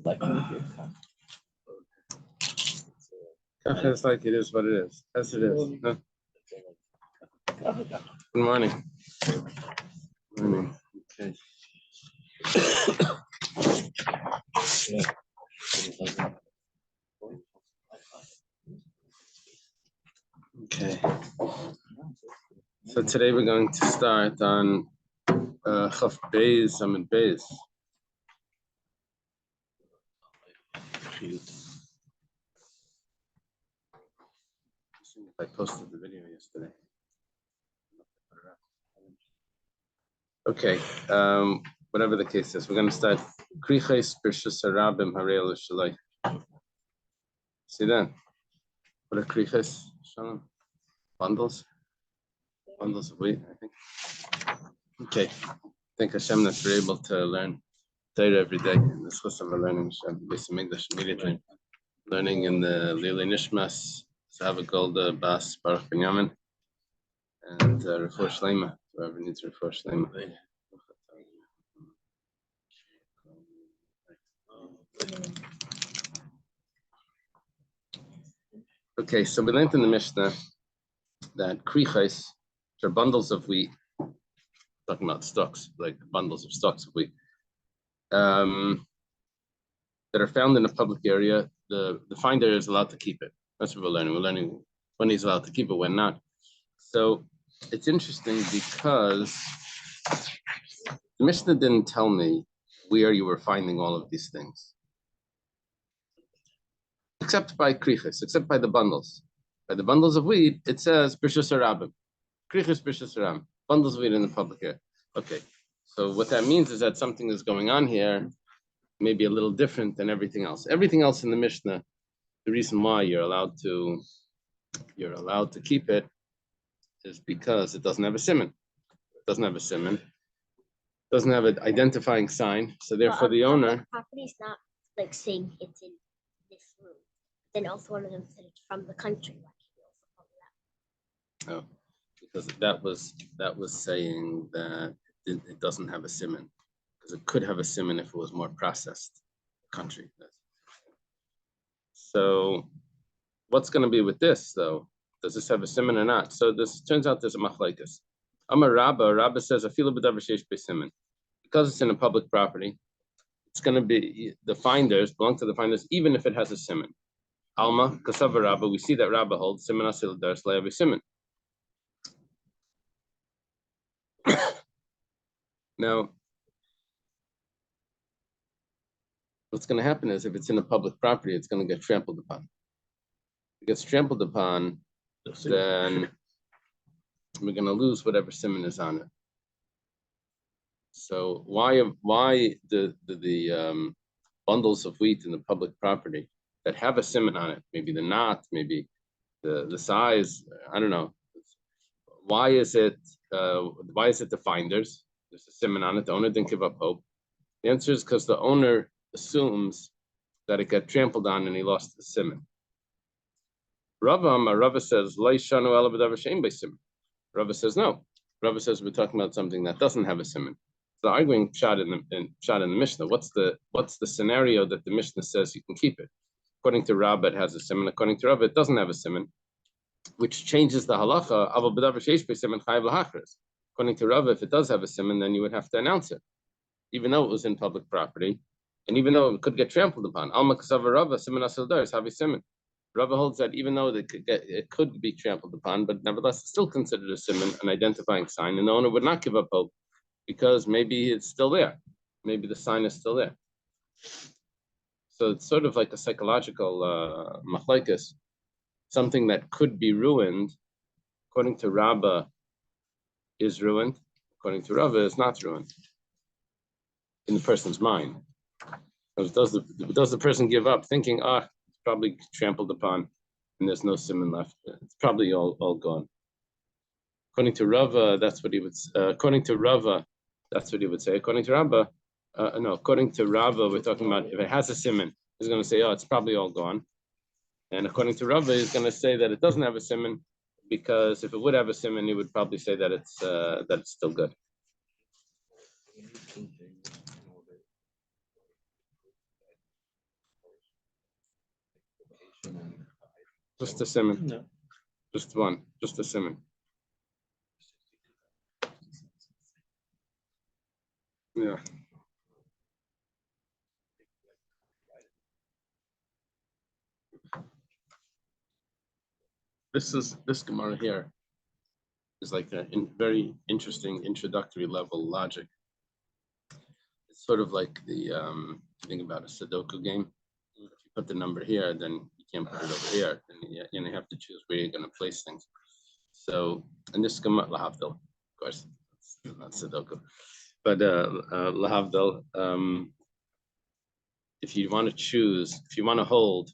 Kacha is like it is what it is. As it is. Huh? Good morning. Good morning. Okay. Okay. So today we're going to start on Chaf Beis, Amid Beis. I posted the video yesterday. Okay, whatever the case is, we're going to start Kriches Birshus Harabim Harei Shalai. See that? What are Kriches? Shalom. Bundles of wheat, I think. Okay, thank Hashem that we're able to learn Torah every day. In this lesson, we're learning some English immediately. Learning in the Lili Nishmas, Zahava Golda, Bas, Baruch Binyamin, and Refuah Shleima, whoever needs Refuah Shleima. Okay, so we learned in the Mishnah that kriches are bundles of wheat, talking about stalks, like bundles of stalks of wheat, that are found in a public area. The finder is allowed to keep it. That's what we're learning. We're learning when he's allowed to keep it, when not. So it's interesting because the Mishnah didn't tell me where you were finding all of these things, except by kriches, except by the bundles. By the bundles of wheat, it says Birshus Harabim. Kriches Birshus Harabim. Bundles of wheat in the public area. Okay. So what that means is that something is going on here, maybe a little different than everything else. Everything else in the Mishnah, the reason why you're allowed to keep it is because it doesn't have a siman. It doesn't have a siman. Doesn't have an identifying sign. So therefore the owner. Property is not like saying it's in this room. Then also one of them said it's from the country. Why can't you also call it that? Oh, because that was saying that it doesn't have a siman. Because it could have a siman if it was more processed country. So what's going to be with this though? Does this have a siman or not? So this turns out there's a machlaikas. Amar Rabba says afilu b'davar sheish b'siman. Because it's in a public property, it's going to be the finders belong to the finders even if it has a siman. Alma kasava Rabba, we see that Rabba holds siman asil dar slay every siman. Now, what's going to happen is if it's in a public property, it's going to get trampled upon. If it gets trampled upon, then we're going to lose whatever siman is on it. So why the bundles of wheat in the public property that have a siman on it, maybe the knot, maybe the size, I don't know. Why is it the finders? There's a siman on it. The owner didn't give up hope. The answer is because the owner assumes that it got trampled on and he lost the siman. Rava says, Rava says no. Rava says we're talking about something that doesn't have a siman. So arguing shot in the Mishnah. What's the scenario that the Mishnah says you can keep it? According to Rava, it has a siman. According to Rava, it doesn't have a siman, which changes the halacha. According to Rava, if it does have a siman, then you would have to announce it, even though it was in public property, and even though it could get trampled upon. Alma kasava Rava siman asil dar is havi siman. Rava holds that even though it could be trampled upon, but nevertheless it's still considered a siman, an identifying sign, and the owner would not give up hope because maybe it's still there. Maybe the sign is still there. So it's sort of like a psychological machlaikas. Something that could be ruined, according to Rabba, is ruined. According to Rava, is not ruined in the person's mind. Does the person give up thinking, it's probably trampled upon and there's no siman left? It's probably all gone. According to Rava, that's what he would say. According to Rava, that's what he would say. According to Rabba, according to Rava, we're talking about if it has a siman, he's going to say, it's probably all gone. And according to Rava, he's going to say that it doesn't have a siman, because if it would have a siman, he would probably say that it's still good. Just a simon. No. Just one. Just a simon. Yeah. This Gemara here is like a very interesting introductory level logic. It's sort of like the think about a Sudoku game. If you put the number here, then you can't put it over here. And you have to choose where you're going to place things. So, and this Gemara lahavdil, of course, it's not Sudoku, but lahavdil. If you want to hold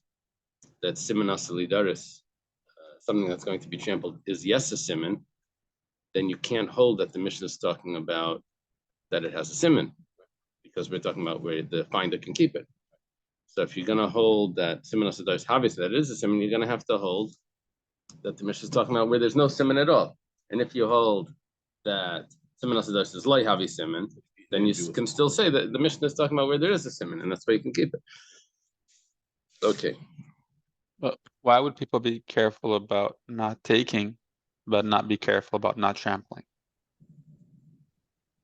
that siman asalidaris, something that's going to be trampled, is yes a siman, then you can't hold that the Mishnah is talking about that it has a siman, because we're talking about where the finder can keep it. So if you're going to hold that siman asalidaris, obviously that is a siman, you're going to have to hold that the Mishnah is talking about where there's no siman at all. And if you hold that siman asalidaris is loy havi siman, then you can still say that the Mishnah is talking about where there is a siman, and that's where you can keep it. Okay. But why would people be careful about not taking, but not be careful about not trampling?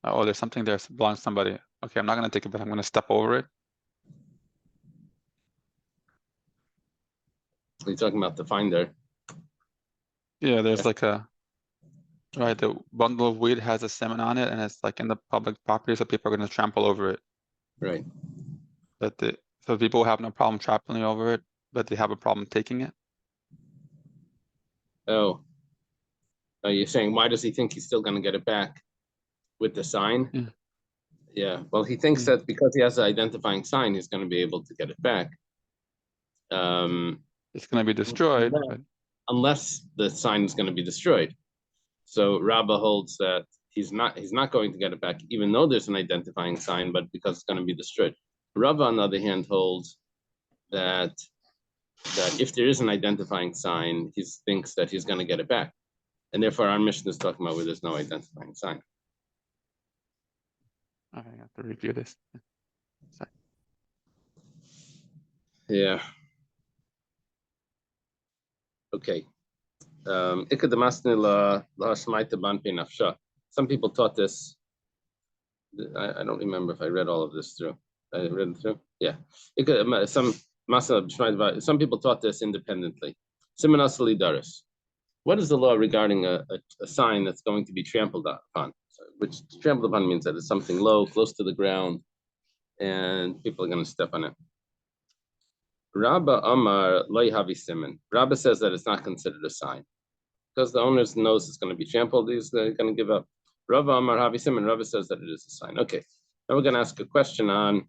Oh, there's something there that belongs to somebody. Okay, I'm not going to take it, but I'm going to step over it. Are you talking about the finder? Yeah, there's like the bundle of wheat has a siman on it, and it's like in the public property, so people are going to trample over it. Right. So people have no problem trampling over it, but they have a problem taking it. Oh, you're saying, why does he think he's still going to get it back with the sign? Yeah. Yeah. Well, he thinks that because he has an identifying sign, he's going to be able to get it back. It's going to be destroyed, unless the sign is going to be destroyed. So Rabbah holds that he's not going to get it back, even though there's an identifying sign, but because it's going to be destroyed. Rabbah, on the other hand, holds that if there is an identifying sign, he thinks that he's going to get it back. And therefore, our mission is talking about where there's no identifying sign. Okay, I have to review this. Sorry. Yeah. Okay. Some people taught this. I don't remember if I read all of this through. I read it through. Yeah. Some people taught this independently. Siman asalidaris. What is the law regarding a sign that's going to be trampled upon? Which trampled upon means that it's something low, close to the ground, and people are going to step on it. Rabba Amar loy havi siman. Rabba says that it's not considered a sign because the owner's knows it's going to be trampled. He's going to give up. Rabba Amar havi siman. Rabba says that it is a sign. Okay, now we're going to ask a question on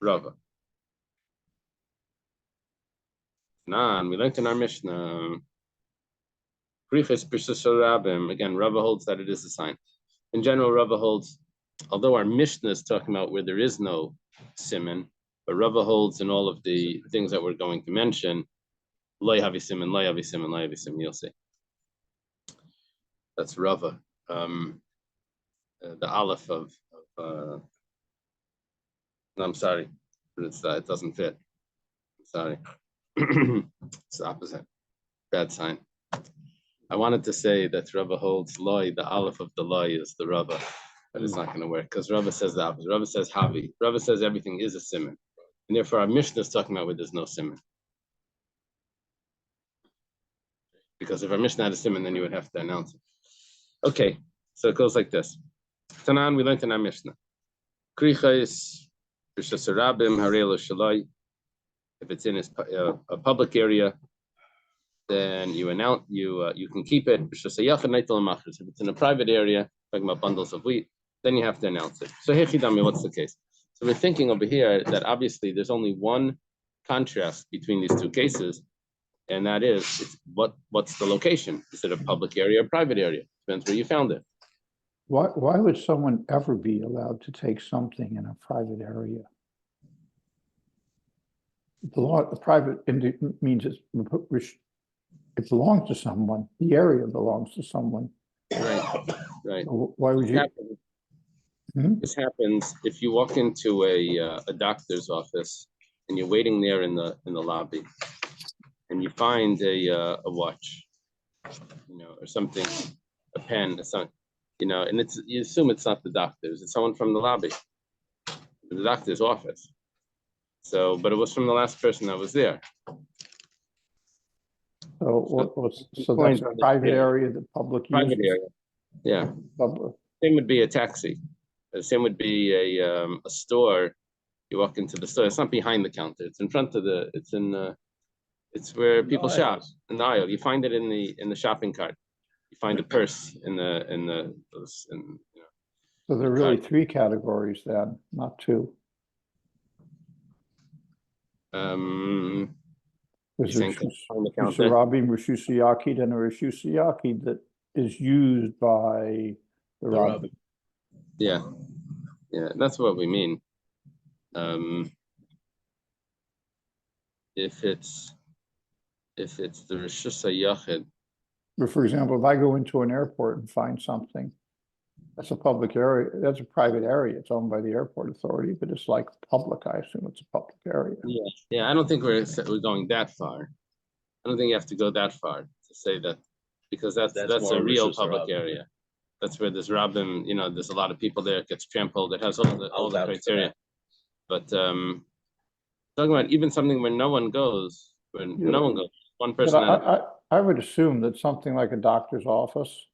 Rabba. Nan, we learned in our Mishnah. Again, Rabba holds that it is a sign. In general, Rabba holds, although our Mishnah is talking about where there is no siman, but Rabba holds in all of the things that we're going to mention, loy havi siman, loy havi siman, loy havi siman, you'll see. That's Rabba. The aleph of no, I'm sorry, it doesn't fit. I'm sorry. It's the opposite. Bad sign. I wanted to say that Rabba holds loy, the aleph of the loy is the Rabba, but it's not going to work because Rabba says the opposite. Rabba says havi. Rabba says everything is a siman. And therefore, our Mishnah is talking about where there's no siman. Because if our Mishnah had a siman, then you would have to announce it. Okay, so it goes like this. Tanan, we learned in our Mishnah. Krichais, Rishasarabim, Harelo Shalai. If it's in a public area, then you announce you can keep it. If it's in a private area, talking about bundles of wheat, then you have to announce it. So Hechidami, what's the case? So we're thinking over here that obviously there's only one contrast between these two cases, and that is what's the location? Is it a public area or private area? Depends where you found it. Why would someone ever be allowed to take something in a private area? The law, the private means it belongs to someone. The area belongs to someone. Right. So why would you? This happens if you walk into a doctor's office and you're waiting there in the lobby, and you find a watch, or something, a pen, or something, and you assume it's not the doctor's, it's someone from the lobby, the doctor's office. So, but it was from the last person that was there. So that's a private area, the public Private uses. area. Yeah. Public. Same would be a taxi. The same would be a store. You walk into the store. It's not behind the counter. It's in front of it's where people shop in the aisle. You find it in the shopping cart. You find a purse So there are really three categories then, not two. There's a Rabbi Rishusayaki and a Rishusayaki that is used by the Rabbi. Yeah, that's what we mean. If it's the Rishusayachid. But for example, if I go into an airport and find something, that's a public area. That's a private area. It's owned by the airport authority, but it's like public. I assume it's a public area. Yeah. I don't think we're going that far. I don't think you have to go that far to say that, because that's a real public area. That's where there's Rabbim. There's a lot of people there. It gets trampled. It has all the criteria. But talking about even something where no one goes, one person. I would assume that something like a doctor's office,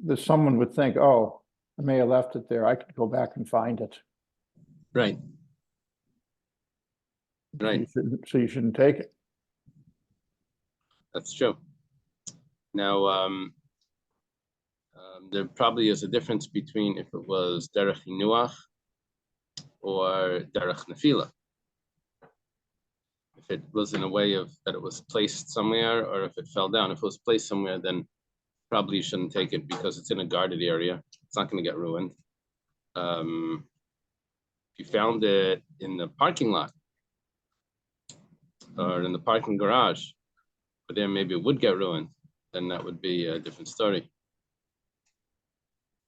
that someone would think, oh, I may have left it there. I could go back and find it. Right. So you shouldn't take it. That's true. Now, there probably is a difference between if it was derech hinuach or derech nefila. If it was in a way of that it was placed somewhere, or if it fell down. If it was placed somewhere, then probably you shouldn't take it because it's in a guarded area. It's not going to get ruined. If you found it in the parking lot or in the parking garage, but then maybe it would get ruined, then that would be a different story.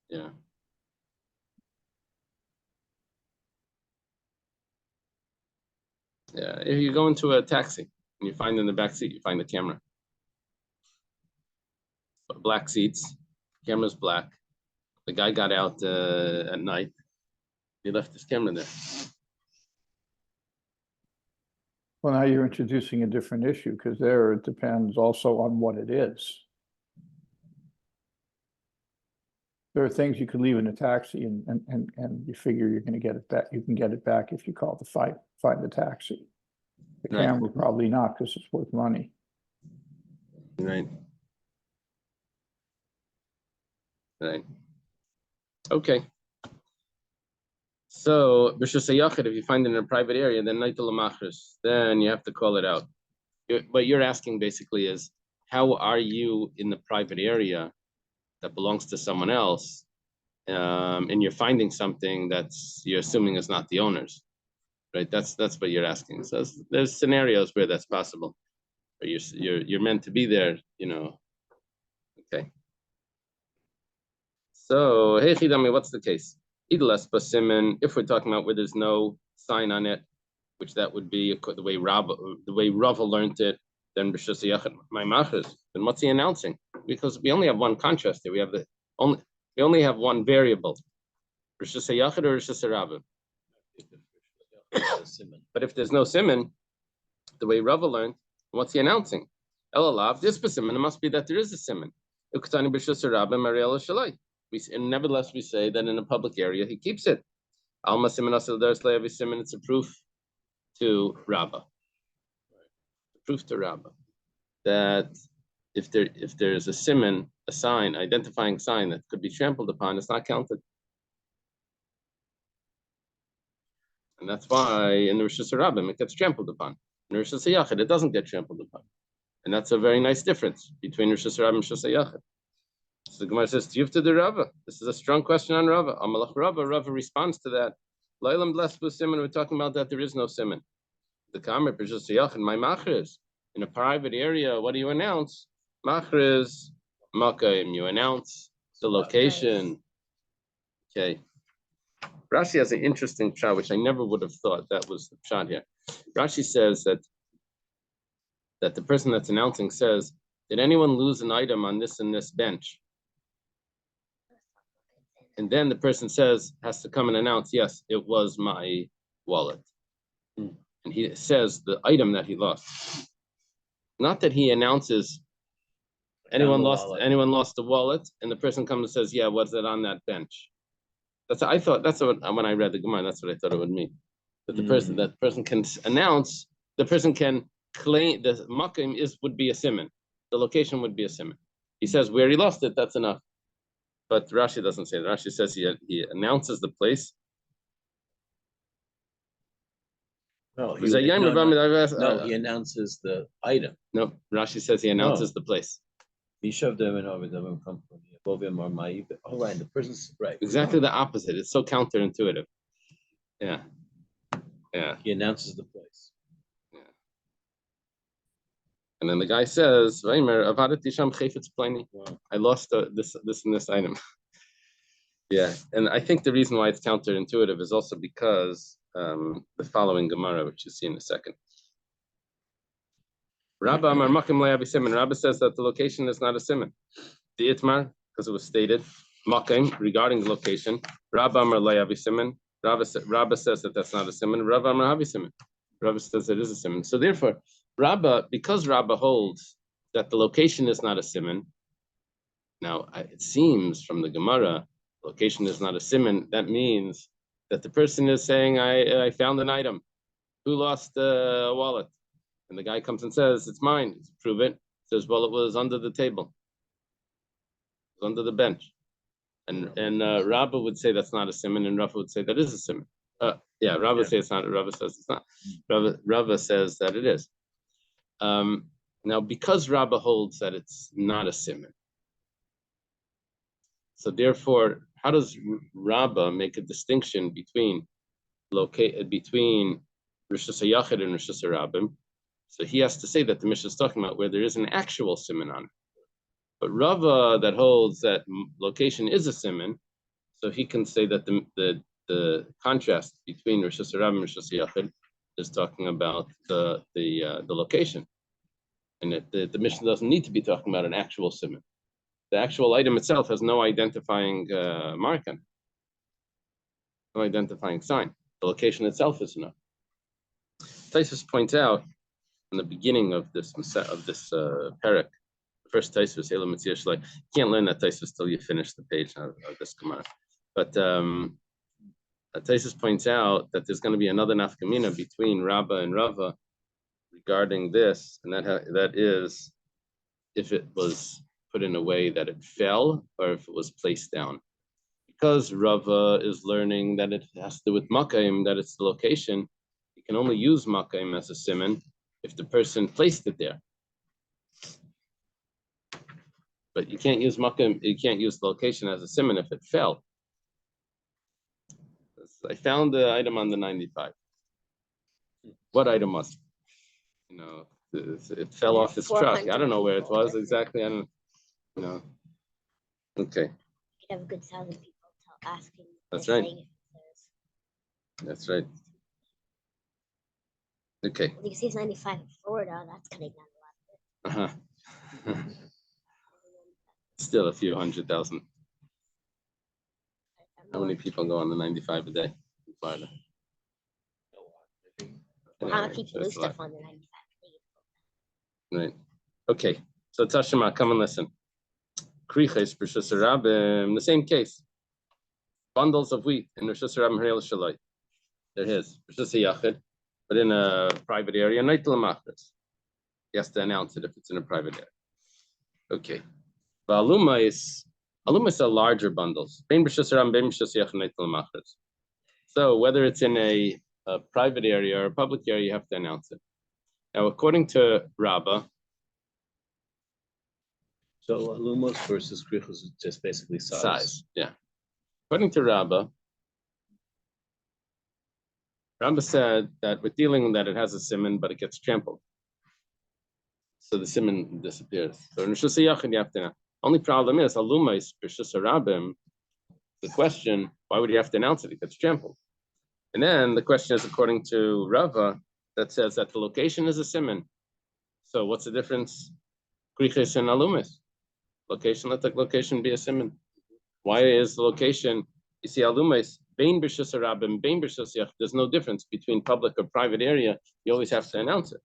Yeah. Yeah, if you go into a taxi and you find in the back seat, you find the camera. Black seats, camera's black. The guy got out at night. He left his camera there. Well, now you're introducing a different issue, because there it depends also on what it is. There are things you could leave in a taxi and you figure you're going to get it back. You can get it back if you call to find the taxi. The camera probably not, because it's worth money. Right. Okay. So, B'shus Hayachid, if you find it in a private area, then Naitul Machris, then you have to call it out. What you're asking basically is, how are you in the private area that belongs to someone else, and you're finding something that's you're assuming is not the owner's, right? That's what you're asking. So there's scenarios where that's possible, where you're meant to be there, Okay. So, hey Chidami, what's the case? If we're talking about where there's no sign on it, which that would be the way Rava learned it, then B'shus Hayachid, my machas. Then what's he announcing? Because we only have one contrast here. We only have one variable. B'shus Hayachid or B'shus Rabba. But if there's no siman, the way Rava learned, what's he announcing? Elalav, this siman, it must be that there is a siman. Uktani B'shus Rabba Mariel Shalai. And nevertheless, we say that in a public area, he keeps it. Alma siman asel there's levi siman. It's a proof to Rabbah. Proof to Rabbah that if there's a siman, a sign, identifying sign that could be trampled upon, it's not counted. And that's why in the Rishus Rabbim it gets trampled upon. In the Rishus Hayachid, it doesn't get trampled upon. And that's a very nice difference between Rishus Rabbim and Rishus Hayachid. So the Gemara says, "You've to the Rava." This is a strong question on Rava. Amalach Rava. Rava responds to that. Lailam blessed with siman. We're talking about that there is no siman. The Kamer B'shus Hayachid, my machris in a private area. What do you announce? Machris Makayim. You announce the location. Okay. Rashi has an interesting shot, which I never would have thought that was the shot here. Rashi says that that the person that's announcing says, did anyone lose an item on this and this bench? And then the person has to come and announce, yes, it was my wallet. And he says the item that he lost. Not that he announces anyone lost the wallet, and the person comes and says, yeah, was it on that bench? That's what when I read the Gemara, that's what I thought it would mean. That the person can announce, the person can claim the makim would be a siman. The location would be a siman. He says where he lost it, that's enough. But Rashi doesn't say that. Rashi says he announces the place. No, he announces the item. No, Rashi says he announces the place. Oh, right, the person's right. Exactly the opposite. It's so counterintuitive. Yeah. He announces the place. Yeah. And then the guy says, I lost this and this item. Yeah, and I think the reason why it's counterintuitive is also because the following Gemara, which you see in a second. Rabba Amar Makim Le'avi Siman. Rabba says that the location is not a siman. The Itmar, because it was stated, Makim, regarding the location. Rabba Amar Le'avi Siman. Rabba says that that's not a siman. Rabba Amar Havi Siman. Rabba says it is a siman. So therefore, because Rabba holds that the location is not a siman, now it seems from the Gemara, location is not a siman. That means that the person is saying, I found an item. Who lost a wallet? And the guy comes and says, it's mine. Prove it. Says, well, it was under the table. It was under the bench. And Rabba would say that's not a siman, and Rabba would say that is a siman. Rabba would say it's not. Rabba says it's not. Rabba says that it is. Now, because Rabba holds that it's not a siman, so therefore, how does Rabba make a distinction between Rishus HaYachid and Rishus HaRabim? So he has to say that the Mishnah is talking about where there is an actual siman on it. But Rava that holds that location is a siman, so he can say that the contrast between Rishus HaRabim and Rishus HaYachid is talking about the location, and that the Mishnah doesn't need to be talking about an actual siman. The actual item itself has no identifying mark on it, no identifying sign. The location itself is enough. Taisus points out in the beginning of this parak, the first Taisus, Elam Metzia Shlai. You can't learn that Taisus till you finish the page of this Gemara. But Taisus points out that there's going to be another nafkamina between Rabba and Rava regarding this, and that is if it was put in a way that it fell or if it was placed down. Because Rava is learning that it has to do with Makayim, that it's the location, you can only use Makayim as a siman if the person placed it there. But you can't use Makayim, you can't use the location as a siman if it fell. I found the item on the 95. What item was it? You know, it fell off his truck. I don't know where it was exactly. I don't know. Okay. You could have a good 1,000 people asking. That's right. That's right. Okay. Well, you see, it's 95 in Florida. That's cutting down a lot. Still a few 100,000. How many people go on the 95 a day in Florida? How many people do stuff on the 95? Right. Okay. So Tashima, come and listen. Kriches Rishus HaRabim, the same case. Bundles of wheat in Rishus HaRabim Harel Shalai. They're his. Rishus HaYachid, but in a private area. Neitel Machres. He has to announce it if it's in a private area. Okay. But Alumais are larger bundles. So whether it's in a private area or a public area, you have to announce it. Now, according to Rabba, so Lumos versus Krichos is just basically size. Yeah. According to Rabba said that we're dealing that it has a siman, but it gets trampled. So the siman disappears. So in Rishus HaYachid, you have to know. Only problem is, Alumais Rishus HaRabim, the question, why would you have to announce it? It gets trampled. And then the question is, according to Rava, that says that the location is a siman. So what's the difference? Kriches and alumis. Location, let the location be a siman. Why is the location? You see, alumis, bein b'shus harabim, bein b'shus yach. There's no difference between public or private area. You always have to announce it.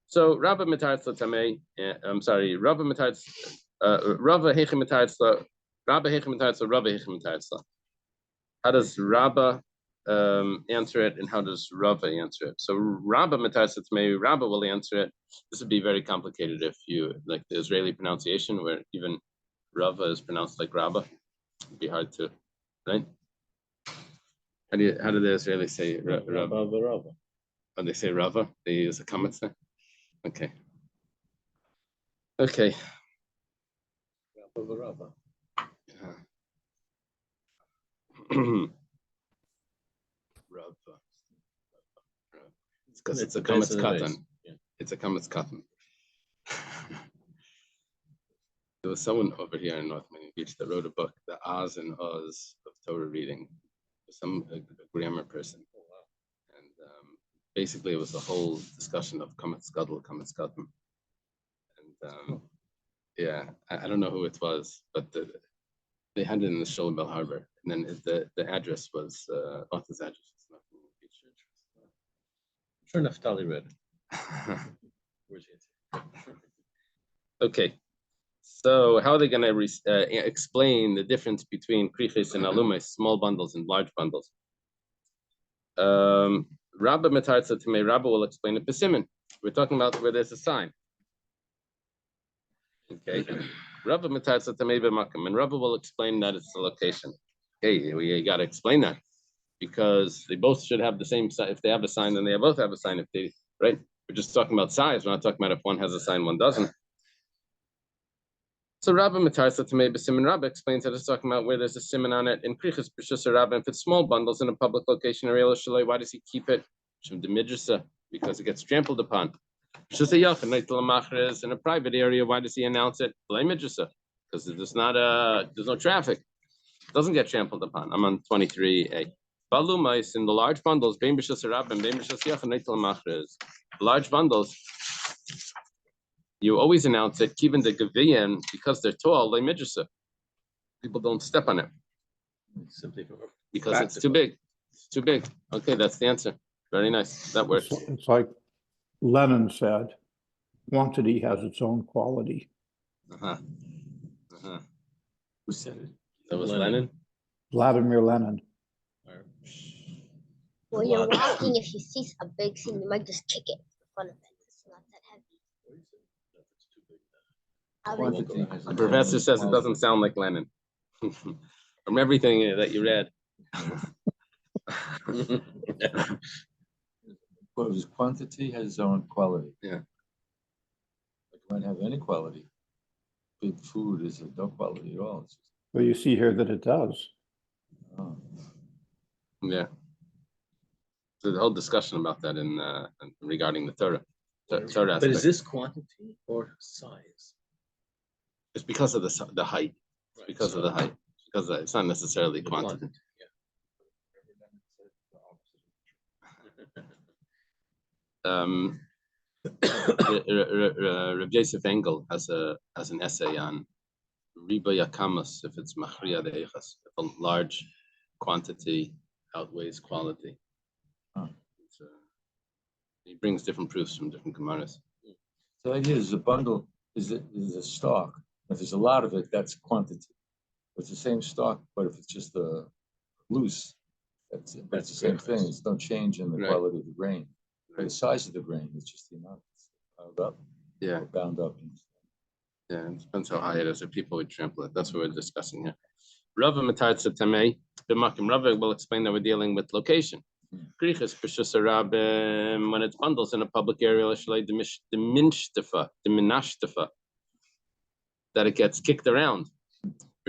So Rabba mitaretz latamei. I'm sorry, Rabba mitaretz. Rabba hechem mitaretz la. Rabba hechem mitaretz la. Rabba hechem mitaretz la. How does Rabba answer it, and how does Rava answer it? So Rabba mitaretz latamei. Rabba will answer it. This would be very complicated if you like the Israeli pronunciation, where even Rava is pronounced like Rabba. It'd be hard to, right? How do the Israelis say Rava? Rava. Oh, they say Rava. They use a comment there. Okay. Okay. Rava. Rava. It's because it's a kametz katan. Yeah. It's a kametz katan. There was someone over here in North Miami Beach that wrote a book, The Oz and Oz of Torah Reading. A grammar person. And basically it was a whole discussion of kametz gadol, kametz katan. And yeah, I don't know who it was, but they had it in the Sholem Bell Harbor. And then the address was, author's address was North Miami Beach. I'm sure Naftali read it. Where's it? Okay. So how are they going to explain the difference between kriches and alumis, small bundles and large bundles? Rabba mitaretz latamei. Rabba will explain it b'siman. We're talking about where there's a sign. Okay. Rabba mitaretz latamei b'makom, and Rabba will explain that it's the location. Okay, we got to explain that because they both should have the same sign. If they have a sign, then they both have a sign. If they right, we're just talking about size. We're not talking about if one has a sign, one doesn't. So Rabba mitaretz latamei b'siman. Rabba explains that it's talking about where there's a siman on it. In kriches b'shus harabim, if it's small bundles in a public location, why does he keep it? Because it gets trampled upon. In a private area, why does he announce it? Because there's no traffic. It doesn't get trampled upon. I'm on 23a. Balumais in the large bundles, large bundles, you always announce it, even the Gavian, because they're tall, people don't step on it. Simply Because it's too big. It's too big. Okay, that's the answer. Very nice. That works. It's like Lenin said, quantity has its own quality. Who said it? That was Lenin? Vladimir Lenin. When you're walking, if you see a big thing, you might just kick it in front of it. It's not that heavy. The professor says it doesn't sound like Lenin. From everything that you read. Well, his quantity has its own quality. Yeah. It might have any quality. Big food is of no quality at all. It's just, Well, you see here that it does. oh. Yeah. So the whole discussion about that in regarding the Torah. Torah But aspect. is this quantity or size? It's because of the height. It's because of the height. Because it's not necessarily The quantity. Rav Yosef Engel has an essay on Riba Yakamas, if it's Machriya de Eichas, if a large quantity outweighs quality. He brings different proofs from different Gemaras. So the idea is a bundle is a stock. If there's a lot of it, that's quantity. It's the same stock, but if it's just loose, that's the same thing. It's no change in the quality of the grain. The size of the grain is just the amount that's piled up. Yeah. Or bound up. Yeah, it depends how high it is, or people would trample it. That's what we're discussing here. Rava mitaretz latamei b'makom. Rava will explain that we're dealing with location. Kriches b'shus harabim, when it's bundles in a public area, that it gets kicked around.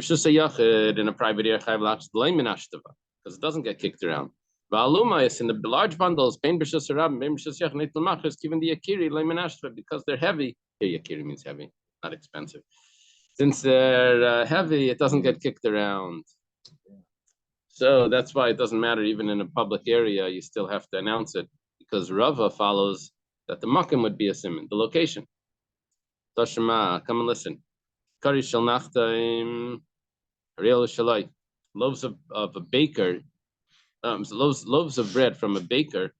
B'shus hayachid in a private area, because it doesn't get kicked around. Va'alumais in the large bundles, bein b'shus harabim, bein b'shus yachid neit l'machris, given the yakiri leimenashtafa, because they're heavy. Here, yakiri means heavy, not expensive. Since they're heavy, it doesn't get kicked around. So that's why it doesn't matter, even in a public area, you still have to announce it, because Rava follows that the makom would be a siman, the location. Tashma, come and listen. Kari shel nachtaim, real shalai. Loaves of a baker, loaves of bread from a baker,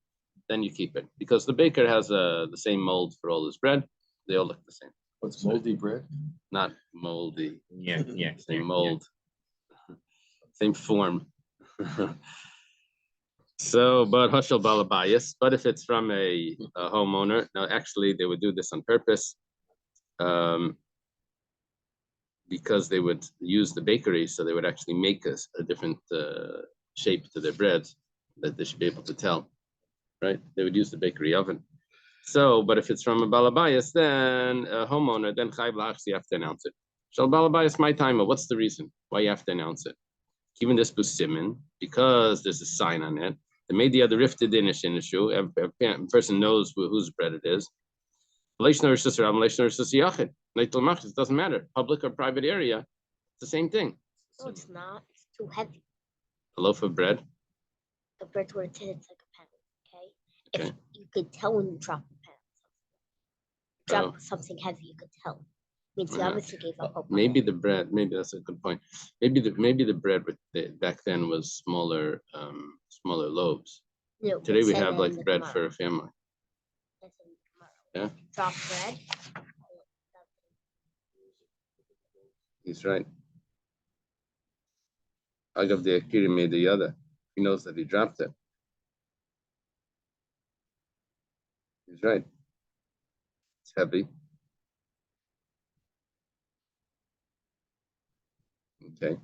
then you keep it because the baker has the same mold for all his bread. They all look the same. What's moldy bread? Not moldy. Yeah, Same mold. Same form. So, but Hushel Balabayas, but if it's from a homeowner, now actually they would do this on purpose, because they would use the bakery, so they would actually make a different shape to their bread that they should be able to tell, right? They would use the bakery oven. So, but if it's from a Balabayas, then a homeowner, then Chayv Lachs, you have to announce it. Shal Balabayas, my timer, what's the reason why you have to announce it? Even this busimin, because there's a sign on it. They made the other rifted in a shoe. A person knows whose bread it is. It doesn't matter, public or private area, it's the same thing. No, it's not. It's too heavy. A loaf of bread. The bread where it's like a penny. Okay. Okay. If you could tell when you drop a penny, drop something heavy, you could tell. Means you obviously gave up hope. Maybe the bread. Maybe that's a good point. Maybe the bread back then was smaller loaves. No, Today it we said have in like the bread Gemara. for a family. It's in the Gemara. Yeah. Drop bread. He's right. Agav the Akiri made the other. He knows that he dropped it. He's right. It's heavy. Okay.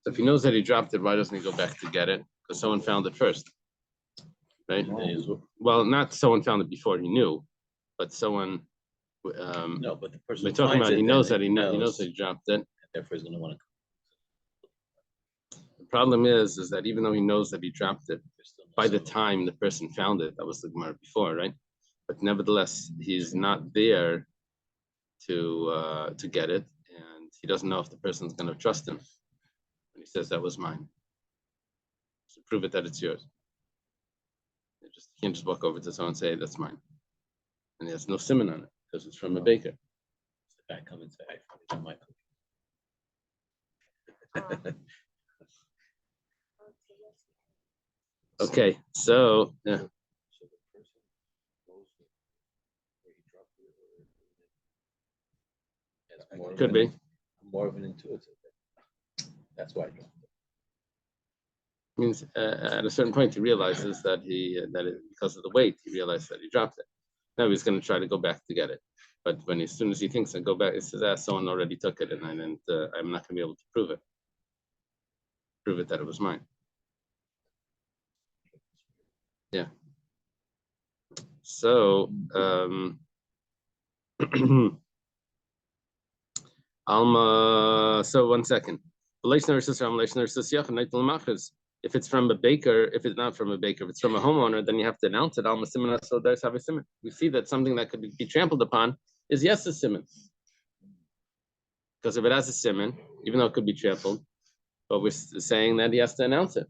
So if he knows that he dropped it, why doesn't he go back to get it? Because someone found it first. Right? Well, not someone found it before he knew, but someone No, but the person we're who talking finds about it, he then knows that he knows that he dropped it. therefore he's going to want to. The problem is that even though he knows that he dropped it, by the time the person found it, that was the Gemara before, right? But nevertheless, he's not there to get it, and he doesn't know if the person's going to trust him when he says that was mine. So prove it that it's yours. You can't just walk over to someone and say that's mine, and there's no simon on it because it's from a baker. The guy come and say, "I found it on my cookie." Okay, so yeah. So the person knows where he dropped it, or it's more of Could be. more of an intuitive thing. That's why I dropped it. Means at a certain point he realizes that because of the weight he realized that he dropped it. Now he's going to try to go back to get it, but as soon as he thinks and go back, he says, someone already took it, and I'm not going to be able to prove it that it was mine." Yeah. So Alma. So 1 second. If it's from a baker, if it's not from a baker, if it's from a homeowner, then you have to announce it. Alma simon asel daris have a simon. We see that something that could be trampled upon is yes a simon. Because if it has a simon, even though it could be trampled, but we're saying that he has to announce it.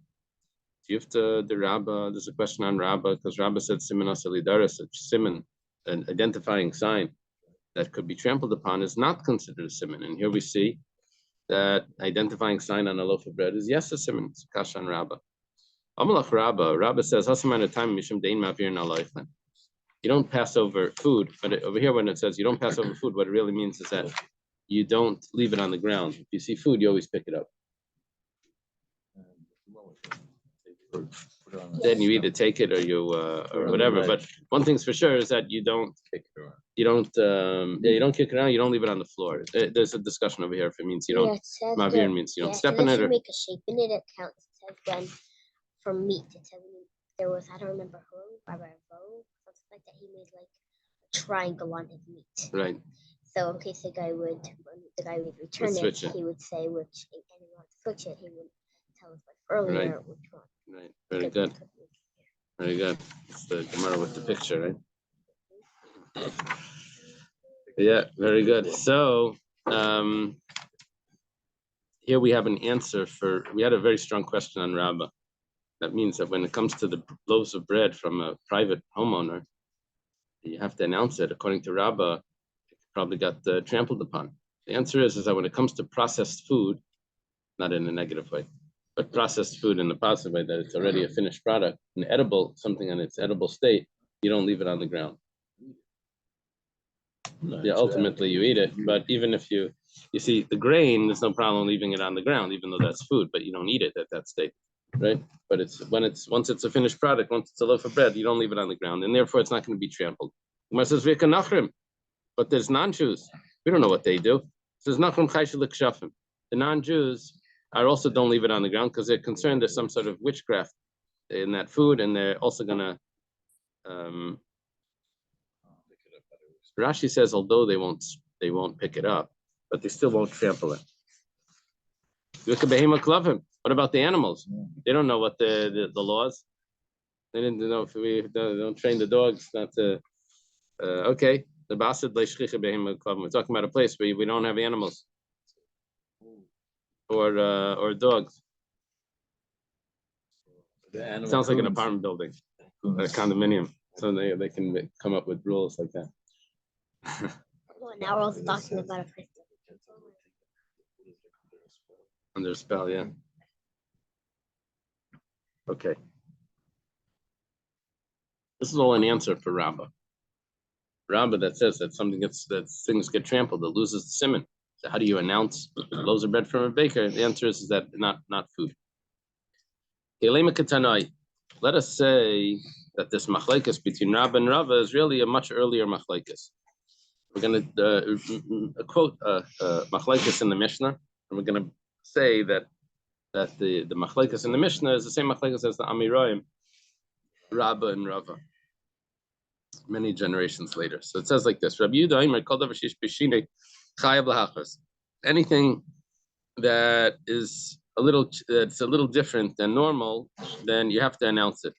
So you have to the Rabbah. There's a question on Rabbah because Rabbah said simon asel daris, a simon, an identifying sign that could be trampled upon, is not considered a simon. And here we see that identifying sign on a loaf of bread is yes a simon. It's kasha on Rabbah. Amalach Rabbah. Rabbah says hasaman time mishum dein mavir na leichlin. You don't pass over food, but over here when it says you don't pass over food, what it really means is that you don't leave it on the ground. If you see food, you always pick it up. Then you either take it or you or whatever. But one thing's for sure is that you don't kick it around. You don't kick it around. You don't leave it on the floor. There's a discussion over here if it means you don't. Mavir means you don't step in it. Or make a shape in it. It counts. It says when for meat. It says there was, I don't remember who, Rabbi Vo, something like that. He made like a triangle on his meat. Right. So in case the guy would return it, he would say which, and he wanted to switch it, he would tell us like earlier which one. Right. Very good. Very good. It's the Gemara with the picture, right? Yeah, very good. So here we have an answer we had a very strong question on Rabbah. That means that when it comes to the loaves of bread from a private homeowner, you have to announce it. According to Rabbah, it probably got trampled upon. The answer is that when it comes to processed food, not in a negative way, but processed food in a positive way, that it's already a finished product, an edible, something in its edible state, you don't leave it on the ground. Yeah, ultimately you eat it, but even if you see the grain, there's no problem leaving it on the ground, even though that's food, but you don't eat it at that state, right? But once it's a finished product, once it's a loaf of bread, you don't leave it on the ground, and therefore it's not going to be trampled. Gemara says but there's non-Jews. We don't know what they do. It says the non-Jews are also don't leave it on the ground because they're concerned there's some sort of witchcraft in that food, and they're also gonna. Rashi says, although they won't pick it up, but they still won't trample it. What about the animals? They don't know what the laws. They didn't know if we don't train the dogs not to. Okay, the basid leishchicha behema klavim. We're talking about a place where we don't have animals or dogs. It sounds like an apartment building, a condominium. So they can come up with rules like that. Well, now we're also talking about a place. Under spell, yeah. Okay. This is all an answer for Rabbah. Rabbah that says that things get trampled, it loses the simon. So how do you announce loaves of bread from a baker? The answer is that not food. Let us say that this machlekes between Rabbah and Rava is really a much earlier machlekes. We're going to quote machlekes in the Mishnah, and we're going to say that the machlekes in the Mishnah is the same machlekes as the Amirayim, Rabbah and Rava, many generations later. So it says like this: Rabbi Yehuda Aimer kol davar sheish b'shinei chayav lahachas. Anything that is that's a little different than normal, then you have to announce it.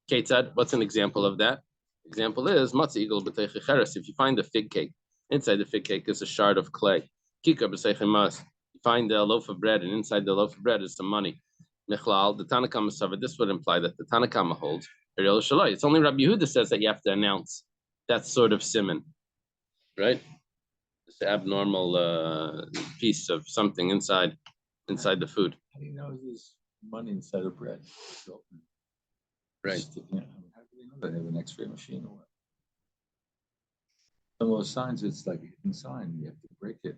Ketzad, what's an example of that? Example is matzah igel b'teichei cheres. If you find a fig cake, inside the fig cake is a shard of clay. Kikar b'teichei mas. You find a loaf of bread, and inside the loaf of bread is some money. Michlal, the Tanakama Sava. This would imply that the Tanakama holds. It's only Rabbi Yehuda says that you have to announce that sort of simon, right? This abnormal piece of something inside the food. How do you know there's money inside of bread? Right. How do they know that they have an X-ray machine or what? Some of those signs, it's like a hidden sign. You have to break it.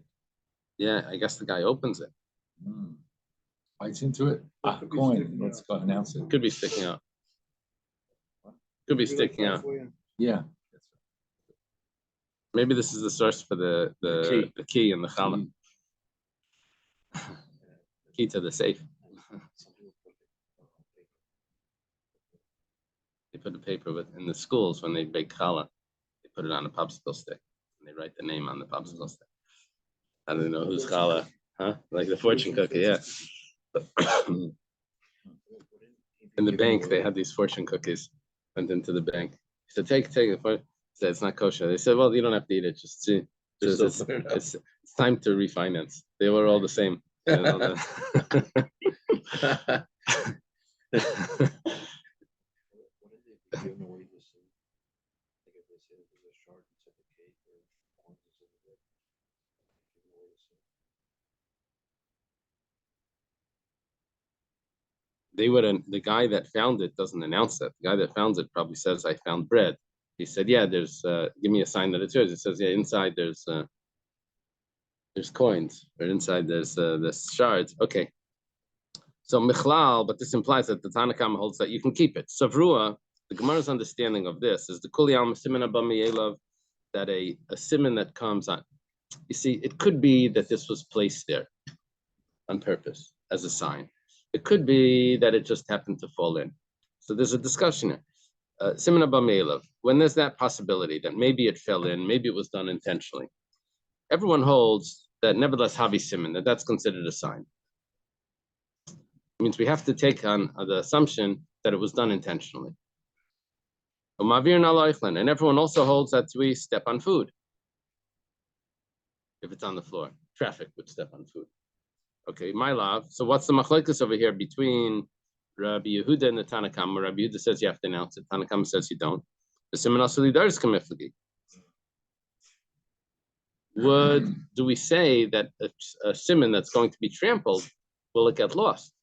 Yeah, I guess the guy opens it. Bites into it. Coin. Let's go announce it. Could be sticking out. Could be sticking out. Yeah. Maybe this is the source for the key and the challah. Key to the safe. They put the paper in the schools when they bake challah. They put it on a popsicle stick and they write the name on the popsicle stick. I don't know who's challah, huh? Like the fortune cookie, yeah. In the bank, they had these fortune cookies. Went into the bank. He said, "Take it." He said, "It's not kosher." They said, "Well, you don't have to eat it. Just see. It's time to refinance." They were all the same. The guy that found it doesn't announce that. The guy that found it probably says, "I found bread." He said, "Yeah, there's give me a sign that it's yours." It says, "Yeah, inside there's coins, or inside there's shards." Okay. So michlal, but this implies that the Tanakam holds that you can keep it. Savrua, the Gemara's understanding of this is the kuli alma siman abamiyelav, that a siman that comes on. You see, it could be that this was placed there on purpose as a sign. It could be that it just happened to fall in. So there's a discussion here. Siman abamiyelav, when there's that possibility that maybe it fell in, maybe it was done intentionally. Everyone holds that nevertheless havi siman, that's considered a sign. It means we have to take on the assumption that it was done intentionally. And everyone also holds that we step on food if it's on the floor. Traffic would step on food. Okay, my love. So what's the machlekes over here between Rabbi Yehuda and the Tanakama? Rabbi Yehuda says you have to announce it. Tanakama says you don't. The siman asalidaris kamiflagi. Do we say that a siman that's going to be trampled, will it get lost?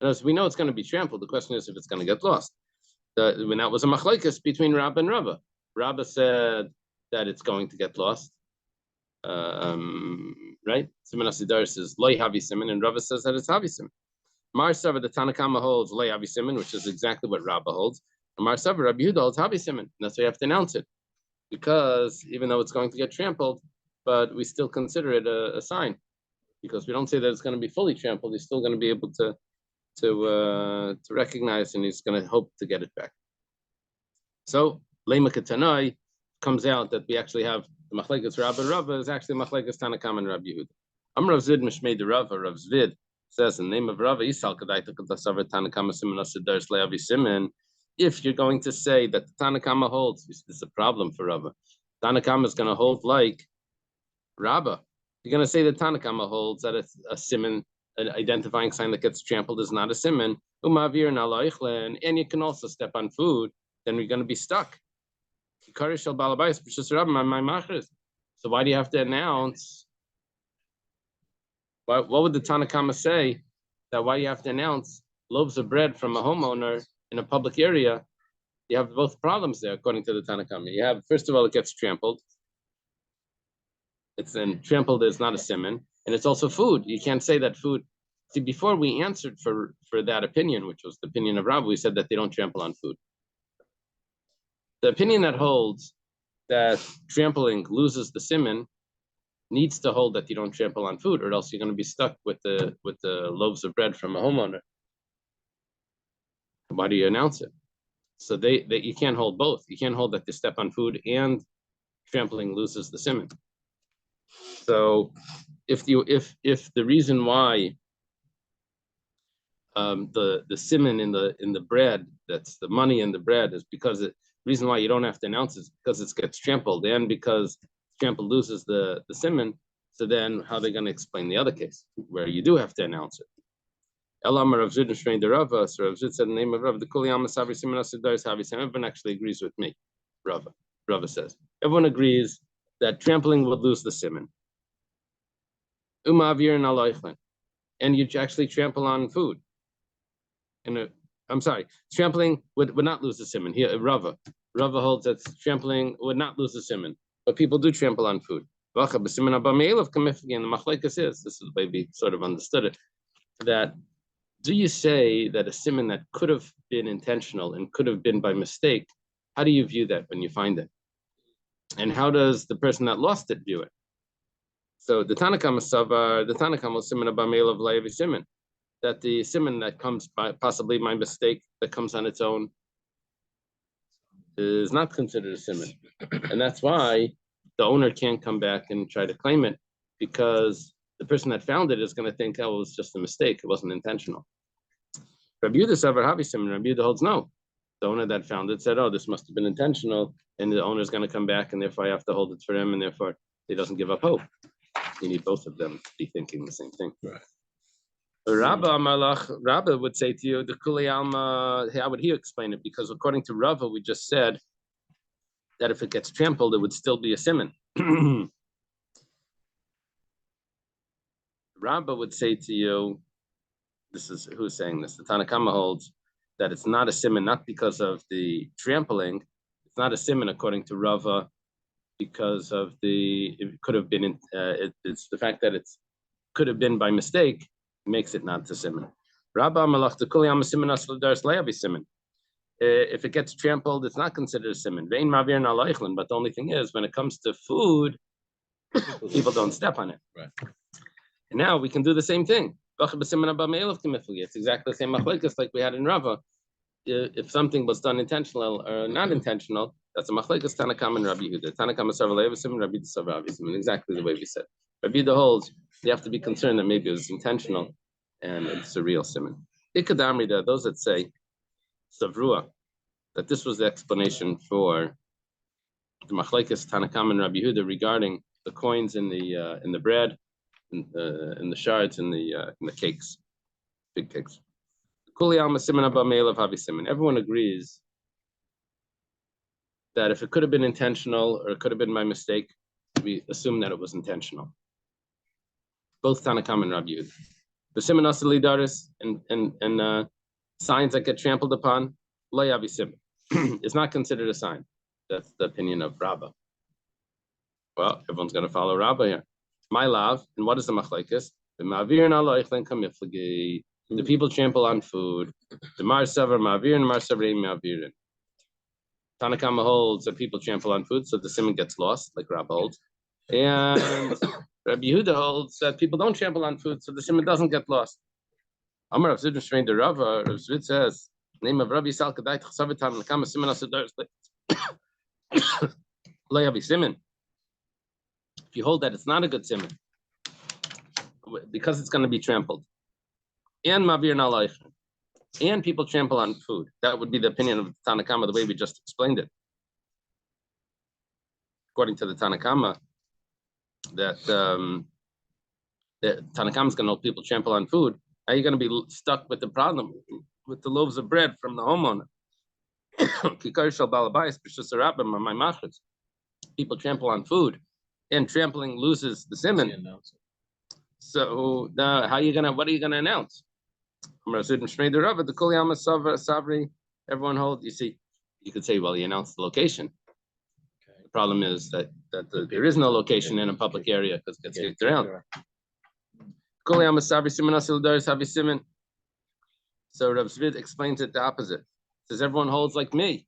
As we know it's going to be trampled, the question is if it's going to get lost. When that was a machlekes between Rabba and Rava. Rabba said that it's going to get lost. Right? Siman asidaris is loy havi siman, and Rava says that it's havi siman. Mar Sava, the Tanakama holds loy havi siman, which is exactly what Rabba holds. And Mar Sava, Rabbi Yehuda holds havi siman. And that's why you have to announce it. Because even though it's going to get trampled, but we still consider it a sign. Because we don't say that it's going to be fully trampled, he's still going to be able to recognize, and he's going to hope to get it back. So Lema Ketanai comes out that we actually have the Machlekes Rabba. Rabba is actually Machlekes Tanakam and Rabbi Yehuda. Rav Zvid Mishmei de Rava. Rav Zvid says in the name of Rava Yisal Kadai Takasavar Tanakama Siman Asidars Leavi Siman. If you're going to say that the Tanakama holds, this is a problem for Rava. Tanakama is going to hold like Rabba. You're going to say that Tanakama holds that it's a siman, an identifying sign that gets trampled is not a siman. And you can also step on food, then we're going to be stuck. So why do you have to announce? What would the Tanakama say that why you have to announce loaves of bread from a homeowner in a public area? You have both problems there, according to the Tanakama. You have, first of all, it gets trampled. It's then trampled is not a siman, and it's also food. You can't say that food. See, before we answered for that opinion, which was the opinion of Rabbi, we said that they don't trample on food. The opinion that holds that trampling loses the siman needs to hold that you don't trample on food, or else you're going to be stuck with the loaves of bread from a homeowner. Why do you announce it? So you can't hold both. You can't hold that you step on food and trampling loses the siman. So if the reason why the siman in the bread, that's the money in the bread, is because the reason why you don't have to announce it is because it gets trampled, and because trampled loses the siman. So then how are they going to explain the other case where you do have to announce it? Elamar Rav Zid Shrein de Rava. So Rav Zid said the name of Rav, the Kuliyam Savi Siman Asidaris Havi Siman. Everyone actually agrees with me. Rava says everyone agrees that trampling would lose the siman. Umavir and aloichlin, and you actually trample on food. I'm sorry, trampling would not lose the siman. Here, Rava holds that trampling would not lose the siman, but people do trample on food. And the machlekes is, this is the way we sort of understood it, that do you say that a siman that could have been intentional and could have been by mistake, how do you view that when you find it? And how does the person that lost it view it? So the Tanakama Savar, the Tanakama siman abamel of Levi siman, that the siman that comes by possibly by mistake, that comes on its own, is not considered a siman, and that's why the owner can't come back and try to claim it, because the person that found it is going to think, oh, it was just a mistake, it wasn't intentional. Rabbi Yehuda Savar Havi siman. Rabbi Yehuda holds no. The owner that found it said, oh, this must have been intentional, and the owner is going to come back, and therefore I have to hold it for him, and therefore he doesn't give up hope. You need both of them to be thinking the same thing. Right. Rabba would say to you, the Kuli Alma, how would he explain it? Because according to Rava, we just said that if it gets trampled, it would still be a siman. Rabba would say to you, this is who's saying this, the Tanakama holds that it's not a siman, not because of the trampling, it's not a siman according to Rava, because of it could have been, it's the fact that it could have been by mistake, makes it not a siman. Rabba malach the kuliyam siman asladars leavi siman. If it gets trampled, it's not considered a siman. Vein mavir na loichlin. But the only thing is, when it comes to food, people don't step on it. Right. And now we can do the same thing. It's exactly the same machlekes like we had in Rava. If something was done intentional or not intentional, that's a machlekes Tanakam and Rabbi Yehuda. Tanakam is Rabbi Yehuda, exactly the way we said. Rabbi Yehuda holds you have to be concerned that maybe it was intentional and it's a real siman. Ikadamrida, those that say Savrua, that this was the explanation for the machlekes Tanakam and Rabbi Yehuda regarding the coins in the bread, in the shards, in the cakes, big cakes. Everyone agrees that if it could have been intentional or it could have been by mistake, we assume that it was intentional. Both Tanakam and Rabbi Yehuda. The siman asali daris and signs that get trampled upon, lo yavi siman, is not considered a sign. That's the opinion of Rabbah. Well, everyone's going to follow Rabbah here. My love, and what is the machlekes? The people trample on food. The mar sever ma'avir and mar sever ma'avirin. Tanakama holds that people trample on food, so the siman gets lost, like Rabbah holds. And Rabbi Yehuda holds that people don't trample on food, so the siman doesn't get lost. Amar Rav Zid Mishmein de Rava, Rav Zid says, name of Rabbi Yisrael Kedai Tchsavitam Lekama Siman Asadar Lo Yavi Siman. If you hold that it's not a good siman, because it's going to be trampled, and Mavir Nalaichin, and people trample on food, that would be the opinion of the Tanakama, the way we just explained it. According to the Tanakama, that Tanakama is going to hold people trample on food. Now you're going to be stuck with the problem with the loaves of bread from the homeowner. People trample on food, and trampling loses the siman. So what are you gonna announce? Everyone hold. You see, you could say, well, he announced the location. The problem is that there is no location in a public area because it gets kicked around. So Rav Zvid explains it the opposite. Says everyone holds like me.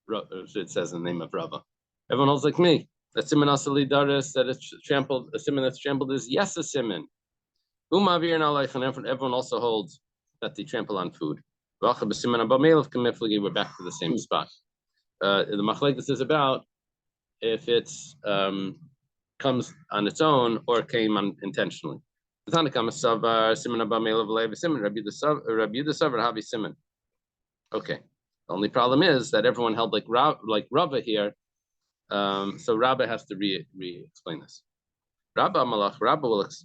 Rav Zvid says in the name of Rabbah. Everyone holds like me. That siman asali daris, that it's trampled, a siman that's trampled is yes a siman. Umavir in our life, and everyone also holds that they trample on food. We're back to the same spot. The machlekes is about if it's comes on its own or came intentionally. Okay. The only problem is that everyone held like Rabbah here. So Rabbah has to re-explain this. Rabbah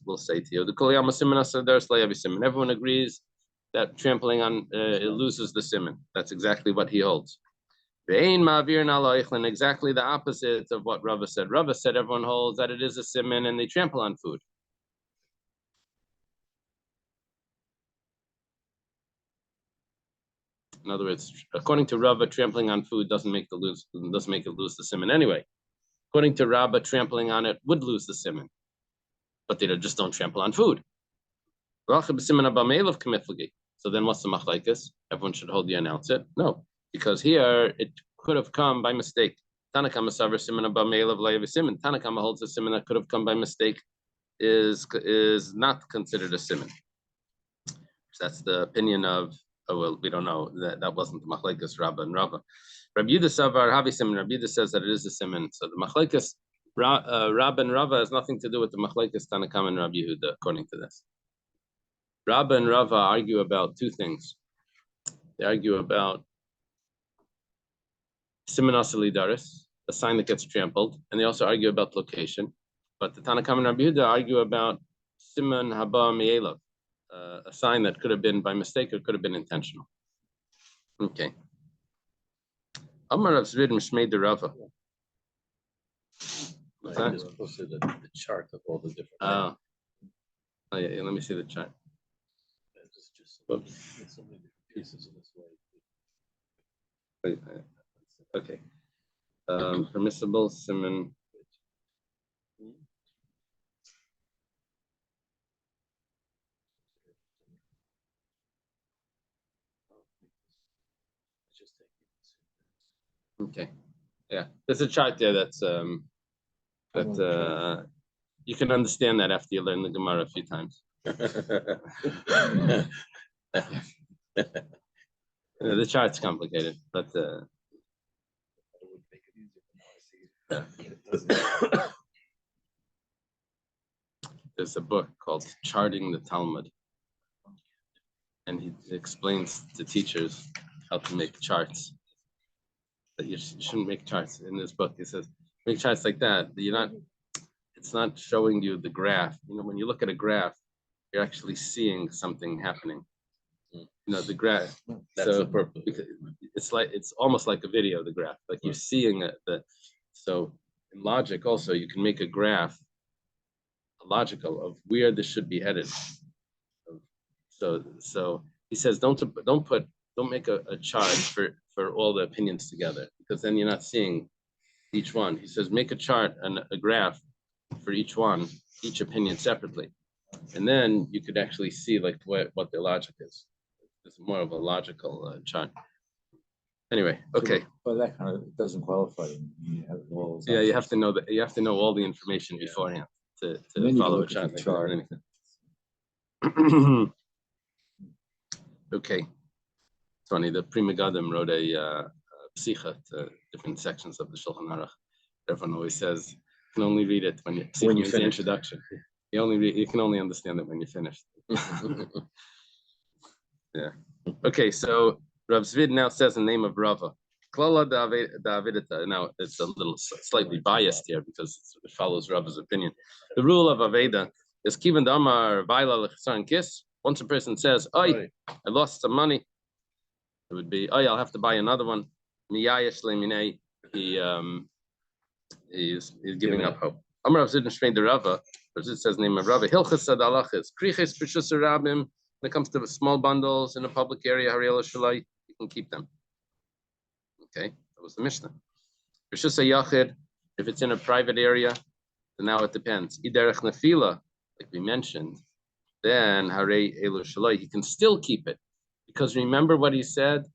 will say to you, everyone agrees that trampling on it loses the siman. That's exactly what he holds. And exactly the opposite of what Rabbah said. Rabbah said everyone holds that it is a siman and they trample on food. In other words, according to Rabbah, trampling on food doesn't make it lose the siman anyway. According to Rabbah, trampling on it would lose the siman, but they just don't trample on food. So then, what's the machlekes? Everyone should hold you announce it. No, because here it could have come by mistake. Tanakama saver siman abameilav layav siman. Tanakama holds a siman that could have come by mistake is not considered a siman. So that's the opinion of. Oh, well, we don't know. That wasn't the machlekes Rabbah and Rabbah. Rabbi Yehuda savar havi siman. Rabbi Yehuda says that it is a siman. So the machlekes Rabbah and Rabbah has nothing to do with the machlekes Tanakam and Rabbi Yehuda, according to this. Rabbah and Rabbah argue about two things. They argue about siman asali daris, a sign that gets trampled, and they also argue about location. But the Tanakam and Rabbi Yehuda argue about siman haba me'elav, a sign that could have been by mistake or could have been intentional. Okay. Amar Rav Zvid Mishmei de Rava. What's that? Just posted the chart of all the different. Oh, yeah, let me see the chart. So many different pieces in this way. Okay. Permissible siman. Okay. Yeah, there's a chart there that's you can understand that after you learn the Gemara a few times. The chart's complicated, but there's a book called Charting the Talmud, and he explains to teachers how to make charts. That you shouldn't make charts. In this book, he says make charts like that. It's not showing you the graph. You know, when you look at a graph, you're actually seeing something happening. The graph. That's So the purpose. because it's almost like a video, the graph, like you're seeing it. So in logic also, you can make a graph, logical, of where this should be headed. So he says, don't make a chart for all the opinions together, because then you're not seeing each one. He says, make a chart and a graph for each one, each opinion separately, and then you could actually see like what the logic is. It's more of a logical chart. Anyway, okay. But that kind of doesn't qualify. You have all those Yeah, you have options. to know all the information beforehand to And then you can follow a look at chart. the like chart. that or anything. Okay. It's funny. The Pri Megadim wrote a psicha to different sections of the Shulchan Aruch. Everyone always says you can only read it when you When the introduction. You can only understand it when you're finished. Yeah. Okay, so Rav Zvid now says the name of Rava. Klala Davidita. Now it's a little slightly biased here because it follows Rava's opinion. The rule of Aveda is Kivan Damar Vaila Lechsan Kiss. Once a person says, "Oi, I lost some money," it would be, "Oi, I'll have to buy another one." Miyayesh Lemine. He's giving up hope. Amar Rav Zvid Shmein the Rava. Rav Zvid says the name of Rava. Hilchas Sadalachis. Kriches Prishus Rabim. When it comes to small bundles in a public area, Hariel Shalai, you can keep them. Okay, that was the Mishnah. Rishus Yachid, if it's in a private area, then now it depends. Iderech Nefila, like we mentioned, then Harei Elu Shalai, he can still keep it. Because remember what he said,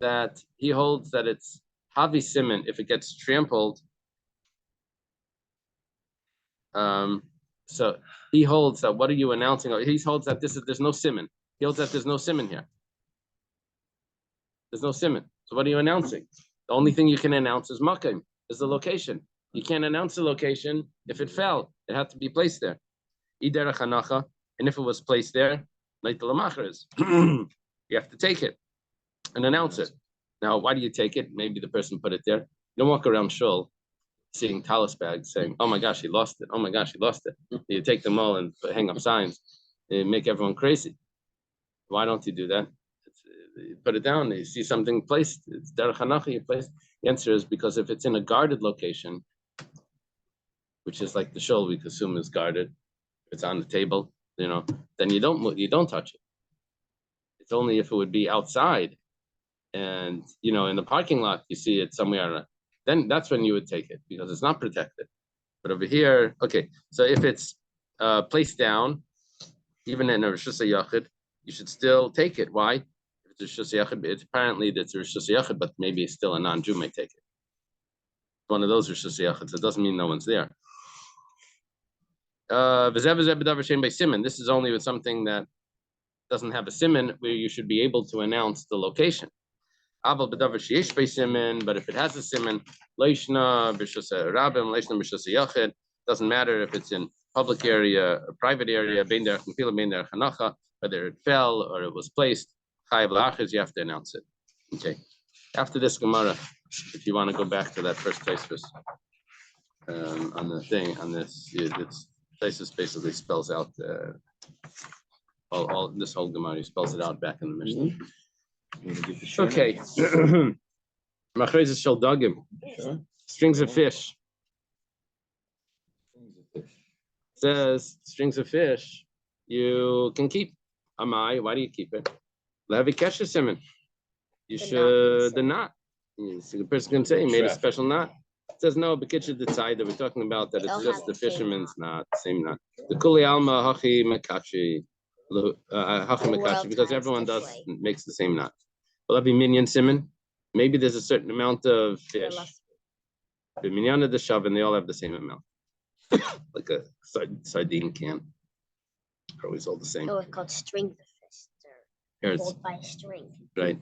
that he holds that it's Havi Siman if it gets trampled. So he holds that, what are you announcing? He holds that there's no siman. He holds that there's no siman here. There's no siman. So what are you announcing? The only thing you can announce is makim, is the location. You can't announce the location if it fell. It had to be placed there. Iderech hanacha, and if it was placed there, like the lamachers, you have to take it and announce it. Now, why do you take it? Maybe the person put it there. You don't walk around shul seeing talis bags saying, "Oh my gosh, he lost it. Oh my gosh, he lost it." You take them all and hang up signs and make everyone crazy. Why don't you do that? You put it down. You see something placed. It's derech hanacha. You place. The answer is because if it's in a guarded location, which is like the shul, we assume is guarded. If it's on the table, then you don't touch it. It's only if it would be outside, and in the parking lot, you see it somewhere. Then that's when you would take it because it's not protected. But over here, okay. So if it's placed down, even in a Rishus Yachid, you should still take it. Why? If it's a Rishus Yachid, it's apparently that's a Rishus Yachid, but maybe still a non-Jew may take it. One of those Rishus Yachids. It doesn't mean no one's there. This is only with something that doesn't have a siman, where you should be able to announce the location. But if it has a siman, leishna b'shus rabim, leishna b'shus yachid, doesn't matter if it's in public area, a private area, bein derech nefila, bein derech hanacha, whether it fell or it was placed, chayav la'achis, you have to announce it. Okay. After this Gemara, if you want to go back to that first Tosfos, on the thing, on this, it's Tosfos basically spells out all this whole Gemara. He spells it out back in the Mishnah. Okay. Machrezes shel dagim. Strings of fish. Says strings of fish you can keep. Amai, why do you keep it? Levi kesher siman. You should the knot. So the person can say he made a special knot. It says no, but kitchen decide that we're talking about that it's just the fisherman's knot, same knot. The kuli alma hachi makachi. Because everyone makes the same knot. Will that be minyan siman? Maybe there's a certain amount of fish. The minyan of the shav, and they all have the same amount, like a sardine can. They're always all the same. Oh, it's called strings of fish. They're pulled by a string. Right.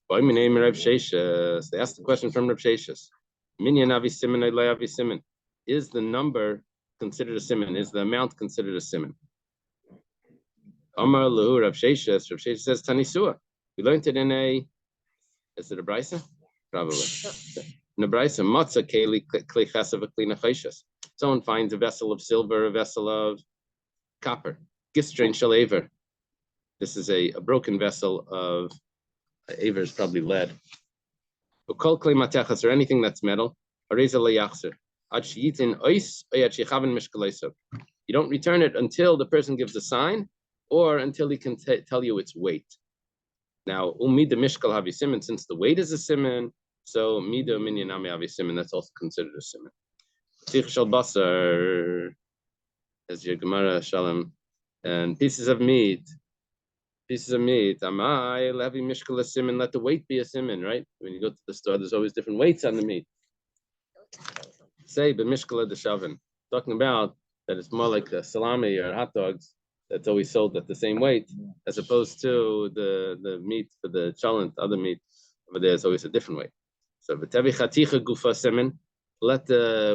Why my name Rav Sheshes? They asked the question from Rav Sheshes. Minyan avi siman, avi siman. Is the number considered a siman? Is the amount considered a siman? Amar Lahu Rav Sheshes. Rav Sheshes says Tanisua. We learned it in is it a brisa? Probably. In a brisa, matzah keli kli chesav kli nachoshes. Someone finds a vessel of silver, a vessel of copper, gistrein shalaver. This is a broken vessel of aver is probably lead. Or anything that's metal. You don't return it until the person gives a sign or until he can tell you its weight. Now, umida mishkal havi siman, since the weight is a siman, so mida minyanami havi siman, that's also considered a siman. Tzich shel basar, as your Gemara Shalom, and pieces of meat. Amai levi mishkal a siman, let the weight be a siman, right? When you go to the store, there's always different weights on the meat. Say, but mishkala deshaven, talking about that it's more like a salami or hot dogs that's always sold at the same weight, as opposed to the meat for the chalent, other meat over there is always a different weight. So v'tevi chaticha gufa semen, let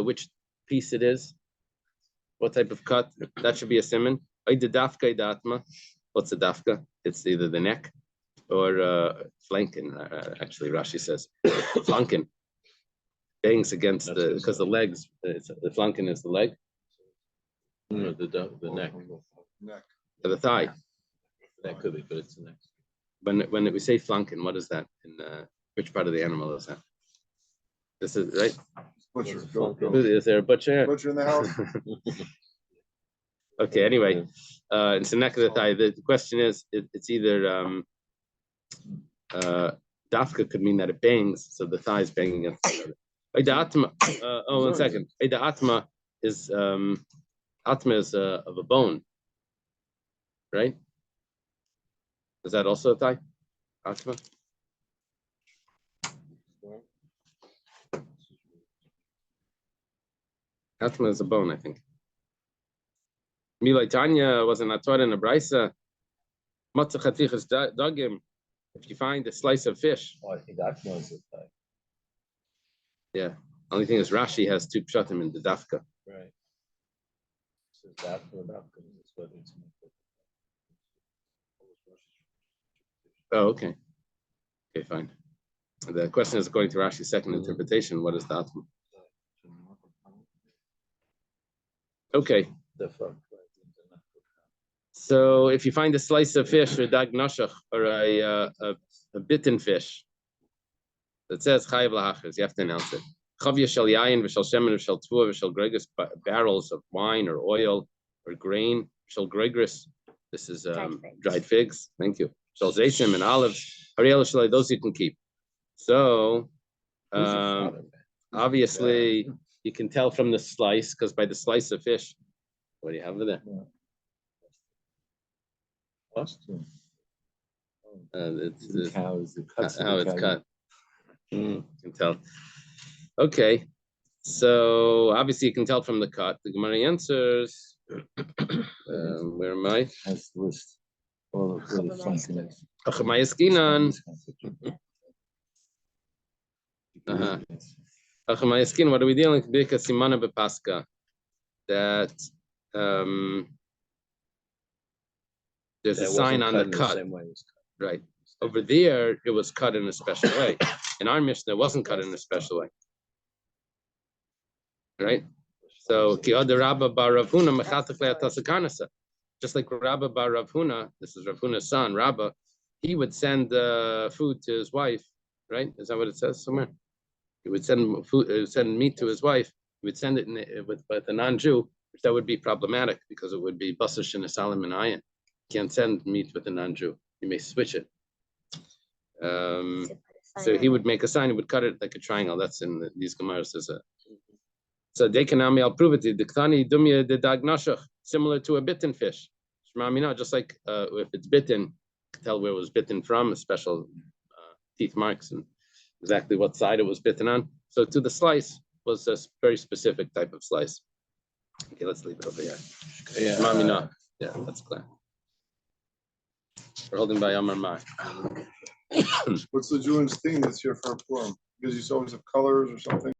which piece it is, what type of cut, that should be a semen. Oida dafka atma, what's a dafka? It's either the neck or flanken. Actually, Rashi says flanken. Bangs against because the legs, the flanken is the leg. No, the neck. Or the thigh. That could be, but it's the neck. When we say flanken, what is that? In which part of the animal is that? This is right. Butcher. Is there a butcher? Butcher in the house. Okay. Anyway, it's the neck of the thigh. The question is, it's either dafka could mean that it bangs, so the thigh is banging against the other. Oh, 1 second. The atma is of a bone, right? Is that also a thigh? Atma? Atma is a bone, I think. Milai Tanya was an ator in a brisa. Matzah chatichas dagim. If you find a slice of fish. Oh, I think that knows it. Yeah. Only thing is Rashi has 2 pshatim in the dafka. Right. So that is what it's. Oh, okay. Okay, fine. The question is, according to Rashi's second interpretation, what is the atma? Okay. So if you find a slice of fish or dag nashach or a bitten fish that says chayiv lahachris, you have to announce it. Chavya shel yayin v'shel shemen v'shel tvua v'shel gregris, barrels of wine or oil or grain v'shel gregris. This is dried figs. Thank you. Shel zaytim and olives. Hariel shalai, those you can keep. So obviously you can tell from the slice, because by the slice of fish, what do you have over there? It's How it's cut. You can tell. Okay, so obviously you can tell from the cut. The Gemara answers. Where am I? Has the list. All of the function is. Achamayaskinan. Achamayaskinan. What are we dealing with? Birka simana bepaska. That there's a sign on the cut. Right. Over there, it was cut in a special way. In our Mishnah, it wasn't cut in a special way. Right? So, just like Rabba bar Rav Huna, this is Rav Huna's son, Rabba, he would send food to his wife, right? Is that what it says somewhere? He would send food, send meat to his wife. He would send it with a non-Jew, which that would be problematic because it would be basar shenesalim and ayin. Can't send meat with a non-Jew. You may switch it. So he would make a sign. He would cut it like a triangle. That's in these Gemaras. So Dekanami, I'll prove it to you. Diktani dumya de dag nashach, similar to a bitten fish. Shmamina, just like if it's bitten, you can tell where it was bitten from, a special teeth marks and exactly what side it was bitten on. So to the slice was a very specific type of slice. Okay, let's leave it over here. Shmamina, yeah, that's clear. We're holding by Amar Mar. What's the Jewish thing that's here for a Purim? Because you always have colors or something?